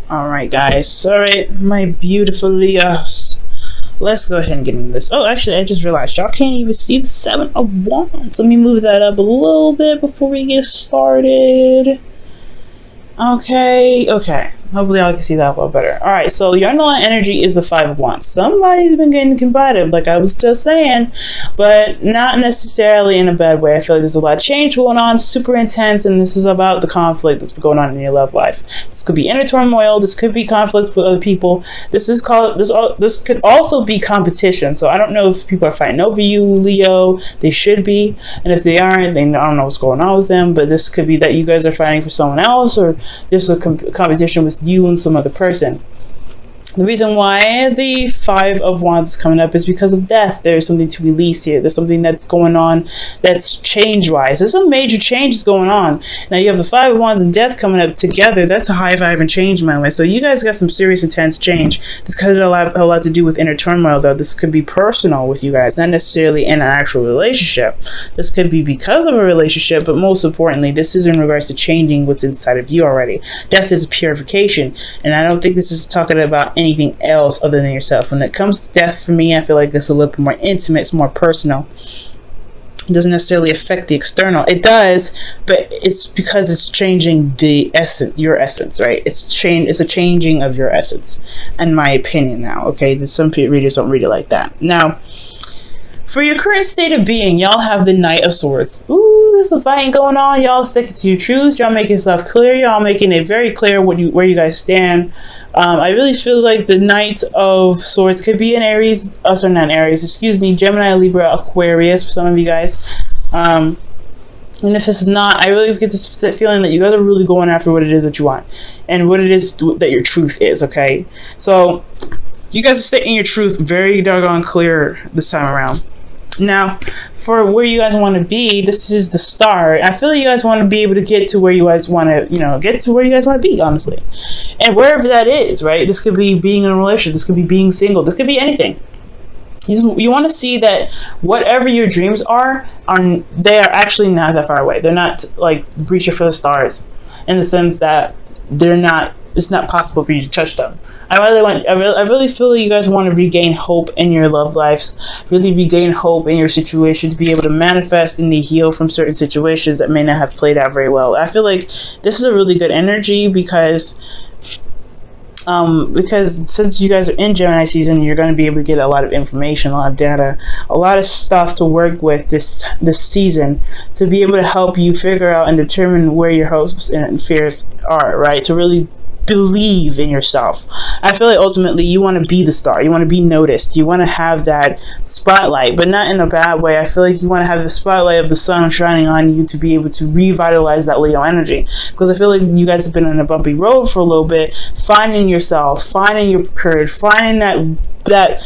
All right, guys. All right, my beautiful Leos. Let's go ahead and get into this. Oh, actually, I just realized y'all can't even see the Seven of Wands. Let me move that up a little bit before we get started. Okay. Hopefully I can see that a little better. Alright, so your underlying energy is the Five of Wands. Somebody's been getting combative, like I was just saying, but not necessarily in a bad way. I feel like there's a lot of change going on, super intense, and this is about the conflict that's been going on in your love life. This could be inner turmoil, this could be conflict with other people. This could also be competition. So I don't know if people are fighting over you, Leo. They should be, and if they aren't, then I don't know what's going on with them, but this could be that you guys are fighting for someone else, or there's a competition with you and some other person. The reason why the Five of Wands is coming up is because of death. There's something to release here. There's something that's going on that's change-wise. There's some major changes going on. Now you have the Five of Wands and death coming up together. That's a high five and change, my way. So you guys got some serious, intense change. This could have a lot to do with inner turmoil, though. This could be personal with you guys, not necessarily in an actual relationship. This could be because of a relationship, but most importantly, this is in regards to changing what's inside of you already. Death is purification, and I don't think this is talking about anything else other than yourself. When it comes to death, for me, I feel like it's a little bit more intimate, it's more personal. It doesn't necessarily affect the external. It does, but it's because it's changing the essence, your essence, right? It's a changing of your essence, in my opinion now, okay? Some readers don't read it like that. Now, for your current state of being, y'all have the Knight of Swords. Ooh, there's some fighting going on. Y'all sticking to your truths. Y'all making stuff clear. Y'all making it very clear where you guys stand. I really feel like the Knight of Swords could be an Aries, Gemini, Libra, Aquarius for some of you guys. And if it's not, I really get this feeling that you guys are really going after what it is that you want and what it is that your truth is, okay? So you guys are stating your truth very doggone clear this time around. Now, for where you guys want to be, this is the start. I feel like you guys want to be able to get to where you guys want to, get to where you guys want to be, honestly. And wherever that is, right? This could be being in a relationship. This could be being single. This could be anything. You want to see that whatever your dreams are, they are actually not that far away. They're not like reaching for the stars, in the sense that it's not possible for you to touch them. I really feel like you guys want to regain hope in your love lives, really regain hope in your situation, to be able to manifest and to heal from certain situations that may not have played out very well. I feel like this is a really good energy because since you guys are in Gemini season, you're going to be able to get a lot of information, a lot of data, a lot of stuff to work with this season, to be able to help you figure out and determine where your hopes and fears are, right? To really believe in yourself. I feel like ultimately you want to be the star. You want to be noticed. You want to have that spotlight, but not in a bad way. I feel like you want to have the spotlight of the sun shining on you to be able to revitalize that Leo energy. Because I feel like you guys have been on a bumpy road for a little bit, finding yourselves, finding your courage, finding that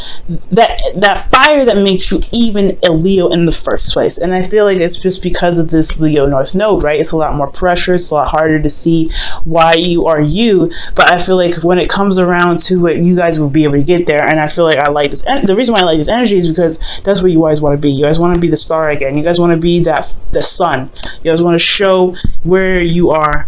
fire that makes you even a Leo in the first place. And I feel like it's just because of this Leo North Node, right? It's a lot more pressure. It's a lot harder to see why you are you. But I feel like when it comes around to it, you guys will be able to get there. And I feel like I like this. And the reason why I like this energy is because that's where you guys want to be. You guys want to be the star again. You guys want to be the sun. You guys want to show where you are,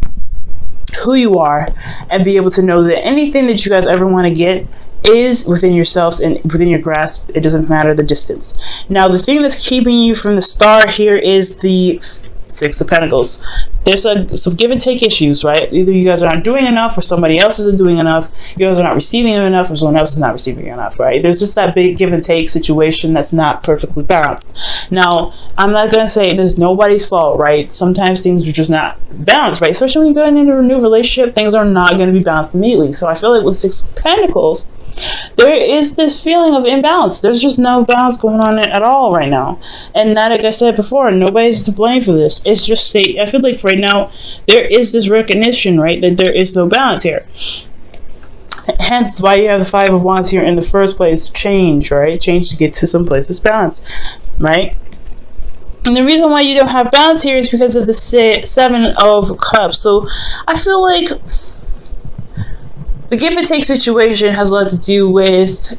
who you are, and be able to know that anything that you guys ever want to get is within yourselves and within your grasp. It doesn't matter the distance. Now, the thing that's keeping you from the star here is the Six of Pentacles. There's some give and take issues, right? Either you guys are not doing enough, or somebody else isn't doing enough. You guys are not receiving enough, or someone else is not receiving enough, right? There's just that big give and take situation that's not perfectly balanced. Now, I'm not going to say there's nobody's fault, right? Sometimes things are just not balanced, right? Especially when you're going into a new relationship, things are not going to be balanced immediately. So I feel like with Six of Pentacles, there is this feeling of imbalance. There's just no balance going on at all right now. And not, like I said before, nobody's to blame for this. It's just, I feel like right now, there is this recognition, right, that there is no balance here. Hence why you have the Five of Wands here in the first place. Change, right? Change to get to some place that's balanced, right? And the reason why you don't have balance here is because of the Seven of Cups. So I feel like the give and take situation has a lot to do with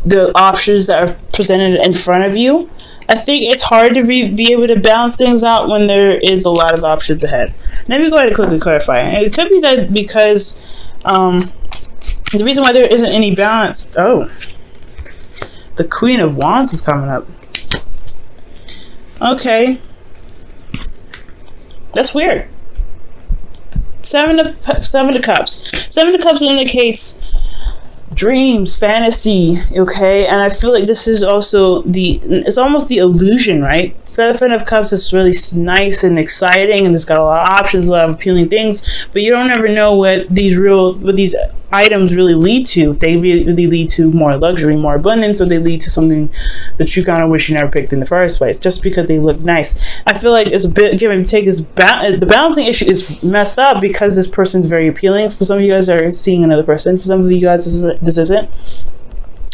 the options that are presented in front of you. I think it's hard to be able to balance things out when there is a lot of options ahead. Let me go ahead and quickly clarify. It could be that because the reason why there isn't any balance. Oh, the Queen of Wands is coming up. Okay, that's weird. Seven of Cups. Seven of Cups indicates dreams, fantasy, okay? And I feel like this is also it's almost the illusion, right? Seven of Cups is really nice and exciting, and it's got a lot of options, a lot of appealing things, but you don't ever know what these items really lead to. If they really lead to more luxury, more abundance, or they lead to something that you kind of wish you never picked in the first place, just because they look nice. I feel like it's a bit give and take. The balancing issue is messed up because this person's very appealing. For some of you guys are seeing another person. For some of you guys, this isn't.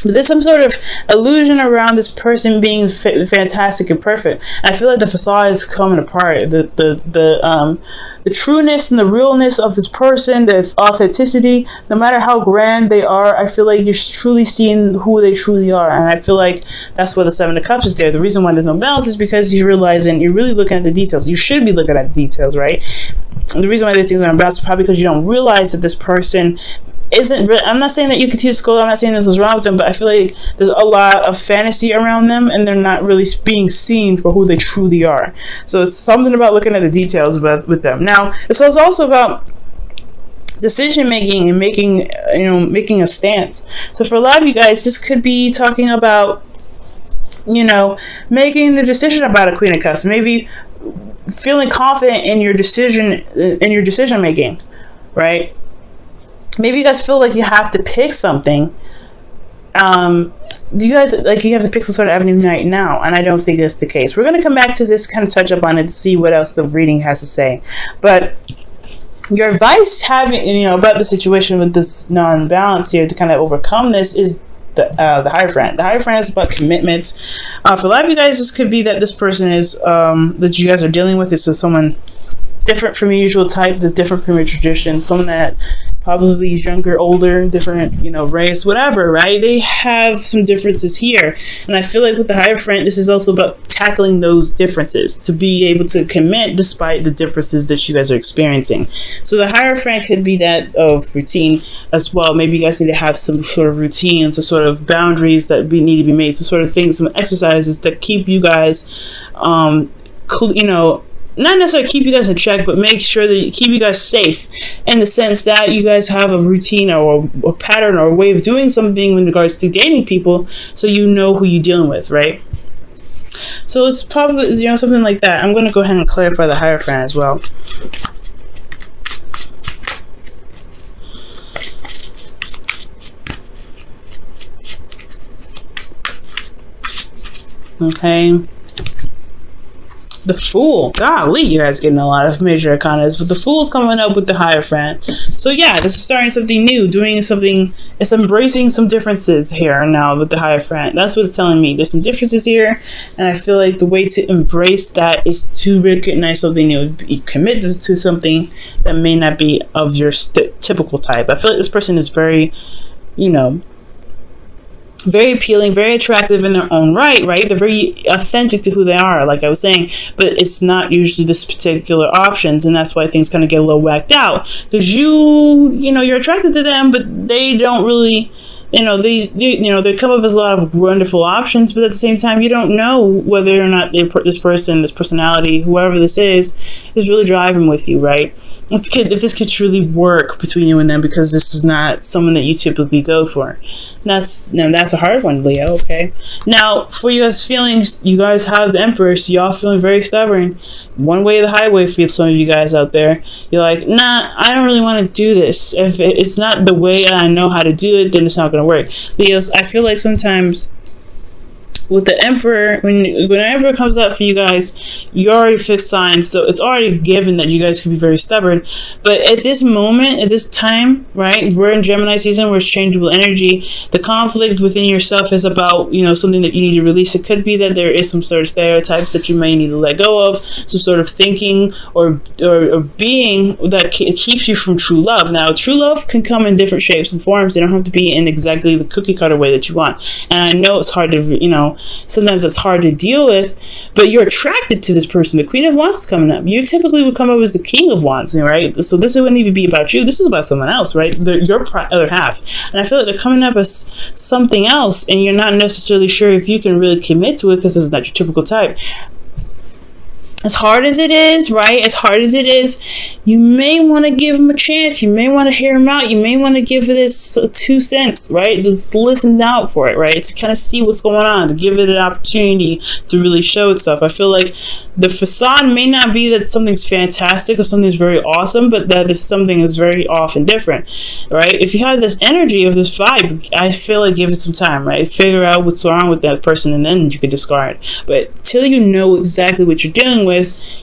But there's some sort of illusion around this person being fantastic and perfect. I feel like the facade is coming apart. The trueness and the realness of this person, the authenticity, no matter how grand they are, I feel like you're truly seeing who they truly are. And I feel like that's why the Seven of Cups is there. The reason why there's no balance is because you're realizing you're really looking at the details. You should be looking at the details, right? And the reason why these things aren't balanced is probably because you don't realize that this person isn't really, I'm not saying that you can teach school, I'm not saying this is wrong with them, but I feel like there's a lot of fantasy around them and they're not really being seen for who they truly are. So it's something about looking at the details with them. Now, it's also about decision making and making a stance. So for a lot of you guys, this could be talking about, making the decision about a Queen of Cups, maybe feeling confident in your decision making, right? Maybe you guys feel like you have to pick something. Do you guys you have to pick some sort of avenue right now? And I don't think that's the case. We're going to come back to this, kind of touch up on it, to see what else the reading has to say. But your advice about the situation with this non-balance here to kind of overcome this is the Hierophant. The Hierophant is about commitment. For a lot of you guys, this could be that this person is that you guys are dealing with is someone different from your usual type, that's different from your tradition, someone that probably is younger, older, different, race, whatever, right? They have some differences here. And I feel like with the Hierophant, this is also about tackling those differences, to be able to commit despite the differences that you guys are experiencing. So the Hierophant could be that of routine as well. Maybe you guys need to have some sort of routines or sort of boundaries that need to be made, some sort of things, some exercises that keep you guys, not necessarily keep you guys in check, but make sure that you keep you guys safe in the sense that you guys have a routine or a pattern or a way of doing something in regards to dating people, so you know who you're dealing with, right? So it's probably, something like that. I'm going to go ahead and clarify the Hierophant as well. Okay. The Fool. Golly, you guys getting a lot of major arcanas, but the Fool's coming up with the Hierophant. So yeah, this is starting something new, doing something, it's embracing some differences here now with the Hierophant. That's what it's telling me. There's some differences here, and I feel like the way to embrace that is to recognize something new, commit to something that may not be of your typical type. I feel like this person is very, very appealing, very attractive in their own right? They're very authentic to who they are, like I was saying, but it's not usually this particular options, and that's why things kind of get a little whacked out, because you're attracted to them, but they don't really, they come up as a lot of wonderful options, but at the same time, you don't know whether or not this personality, whoever this is really driving with you, right? If this could truly work between you and them, because this is not someone that you typically go for. That's a hard one, Leo, okay? Now, for you guys' feelings, you guys have the Empress, y'all feeling very stubborn. One way or the highway for some of you guys out there. You're like, nah, I don't really want to do this. If it's not the way I know how to do it, then it's not going to work. Leos, I feel like sometimes with the Emperor, when the Emperor comes out for you guys, you already fixed signs, so it's already given that you guys can be very stubborn. But at this moment, at this time, right, we're in Gemini season, where it's changeable energy. The conflict within yourself is about, something that you need to release. It could be that there is some sort of stereotypes that you may need to let go of, some sort of thinking or being that keeps you from true love. Now, true love can come in different shapes and forms. They don't have to be in exactly the cookie cutter way that you want. And I know it's hard to, sometimes it's hard to deal with, but you're attracted to this person. The Queen of Wands is coming up. You typically would come up as the King of Wands, right? So this wouldn't even be about you. This is about someone else, right? Your other half. And I feel like they're coming up as something else, and you're not necessarily sure if you can really commit to it because it's not your typical type. As hard as it is, right? As hard as it is, you may want to give him a chance. You may want to hear him out. You may want to give this 2 cents, right? Just listen out for it, right? To kind of see what's going on, to give it an opportunity to really show itself. I feel like the facade may not be that something's fantastic or something's very awesome, but that if something is very off and different, right? If you have this energy of this vibe, I feel like give it some time, right? Figure out what's wrong with that person, and then you can discard. But till you know exactly what you're dealing with,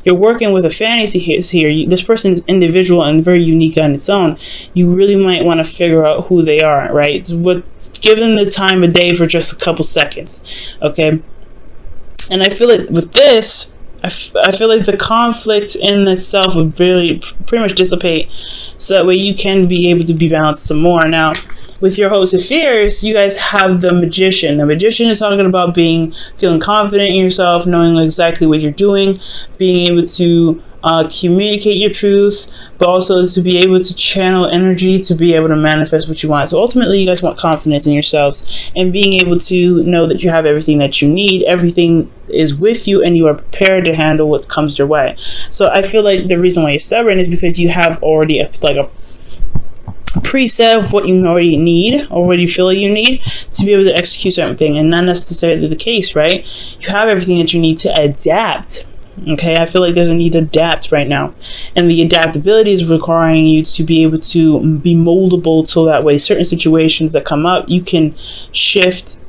you're working with a fantasy here. This person is individual and very unique on its own. You really might want to figure out who they are, right? Give them the time of day for just a couple seconds, okay? And I feel like with this, I feel like the conflict in itself would really pretty much dissipate, so that way you can be able to be balanced some more. Now, with your host of fears, you guys have the Magician. The Magician is talking about feeling confident in yourself, knowing exactly what you're doing, being able to communicate your truth, but also to be able to channel energy to be able to manifest what you want. So ultimately, you guys want confidence in yourselves and being able to know that you have everything that you need. Everything is with you and you are prepared to handle what comes your way. So I feel like the reason why you're stubborn is because you have already a preset of what you already need or what you feel like you need to be able to execute certain thing, and not necessarily the case, right? You have everything that you need to adapt. Okay, I feel like there's a need to adapt right now, and the adaptability is requiring you to be able to be moldable, so that way certain situations that come up, you can shift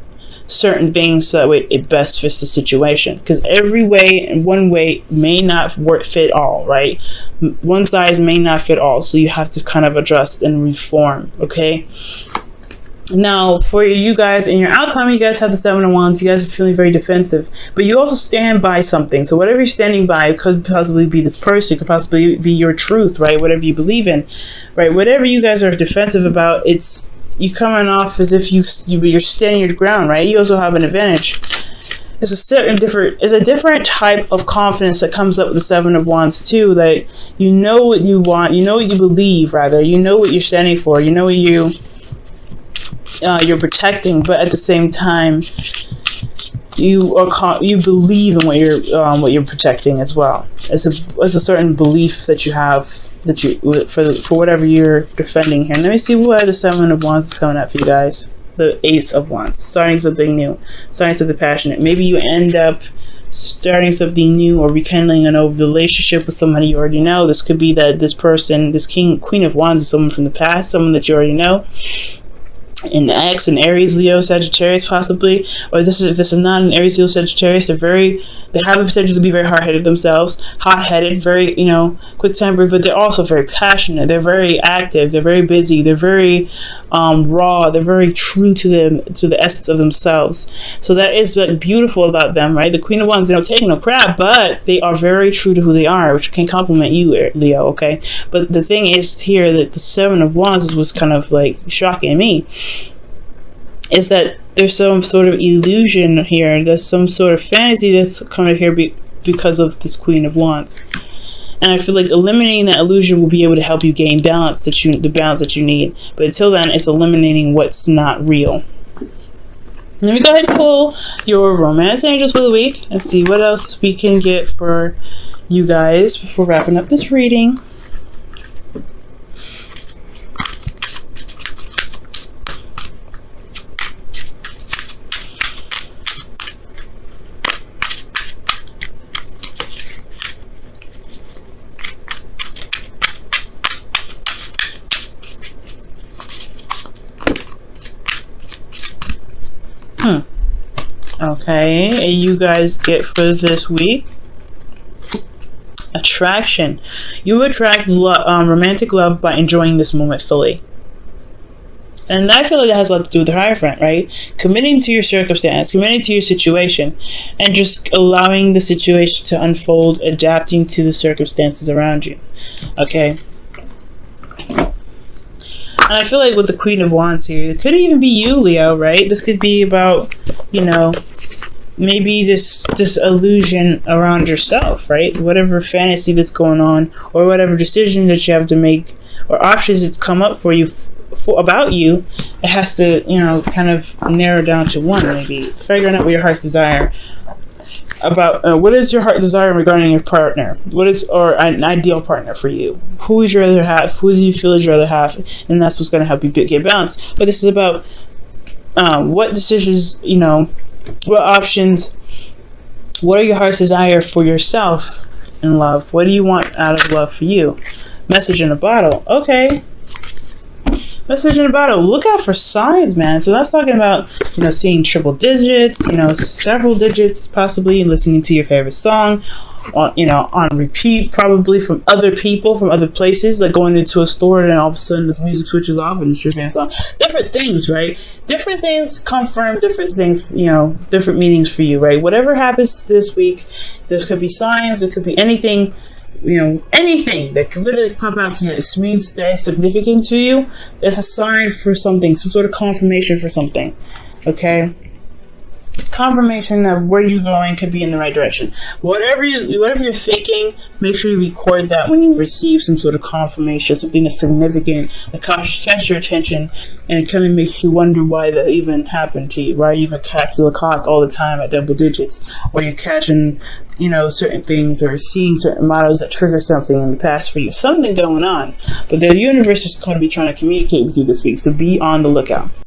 certain things so that way it best fits the situation, because every way and one way may not fit all, right? One size may not fit all, so you have to kind of adjust and reform. Okay, now for you guys in your outcome, you guys have the 7 of Wands. You guys are feeling very defensive, but you also stand by something. So whatever you're standing by could possibly be this person, could possibly be your truth, right? Whatever you believe in, right? Whatever you guys are defensive about, it's you coming off as if you're standing your ground, right? You also have an advantage. It's a different type of confidence that comes up with the 7 of Wands too. That you know what you want, you know what you believe, rather, you know what you're standing for, you know what you're protecting, but at the same time, you believe in what you're protecting as well. It's a certain belief that you have that you for whatever you're defending here. Let me see why the 7 of Wands is coming up for you guys. The Ace of Wands, starting something new, starting something passionate. Maybe you end up starting something new or rekindling an old relationship with somebody you already know. This could be that this person, this Queen of Wands, is someone from the past, someone that you already know. An ex, an Aries, Leo, Sagittarius, possibly, or if this is not an Aries, Leo, Sagittarius, they have the potential to be very hard-headed themselves, hot-headed, very, quick-tempered, but they're also very passionate. They're very active. They're very busy. They're very raw. They're very true to the essence of themselves. So that is like beautiful about them, right? The Queen of Wands, they don't take no crap, but they are very true to who they are, which can compliment you, Leo. Okay, but the thing is here that the 7 of Wands was kind of like shocking me. Is that there's some sort of illusion here, there's some sort of fantasy that's coming here because of this Queen of Wands, and I feel like eliminating that illusion will be able to help you gain the balance that you need. But until then, it's eliminating what's not real. Let me go ahead and pull your romance angels for the week and see what else we can get for you guys before wrapping up this reading. Okay, and you guys get for this week attraction. You attract romantic love by enjoying this moment fully. And I feel like that has a lot to do with the Hierophant, right? Committing to your circumstance, committing to your situation, and just allowing the situation to unfold, adapting to the circumstances around you. Okay? And I feel like with the Queen of Wands here, it could even be you, Leo, right? This could be about, maybe this illusion around yourself, right? Whatever fantasy that's going on, or whatever decision that you have to make, or options that's come up for you about you, it has to, kind of narrow down to one. Maybe figuring out what your heart's desire about. What is your heart desire regarding your partner? What is, or an ideal partner for you? Who is your other half? Who do you feel is your other half? And that's what's going to help you get balanced. But this is about what decisions, what options, what are your heart's desire for yourself in love? What do you want out of love for you? Message in a bottle. Okay. Message in a bottle. Look out for signs, man. So that's talking about, seeing triple digits, several digits possibly, and listening to your favorite song on repeat, probably from other people, from other places, like going into a store and all of a sudden the music switches off and it's your favorite song. Different things, right? Different things confirm different things, different meanings for you, right? Whatever happens this week, there could be signs, there could be anything, anything that could literally pop out to you. It means that it's significant to you. It's a sign for something, some sort of confirmation for something. Okay? Confirmation of where you're going could be in the right direction. Whatever you're thinking, make sure you record that when you receive some sort of confirmation, something that's significant, that catches your attention, and it kind of makes you wonder why that even happened to you. Why you even catch the clock all the time at double digits, or you're catching, certain things, or seeing certain models that trigger something in the past for you. Something going on. But the universe is going to be trying to communicate with you this week, so be on the lookout.